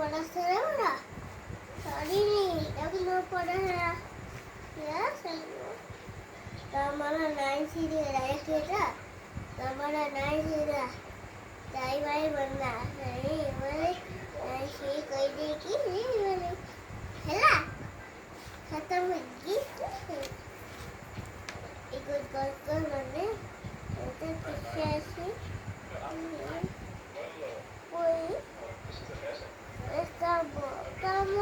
para cerebra. Sarini, tapi no para ya selalu. Tamara nine sini raya kita. Tamara nine sini. Jai bhai banna. Nahi bhai. Nahi she koi dekhi nahi bhai. Hela. Khatam ho gayi. एक और कर बने तो कैसे कोई इसका काम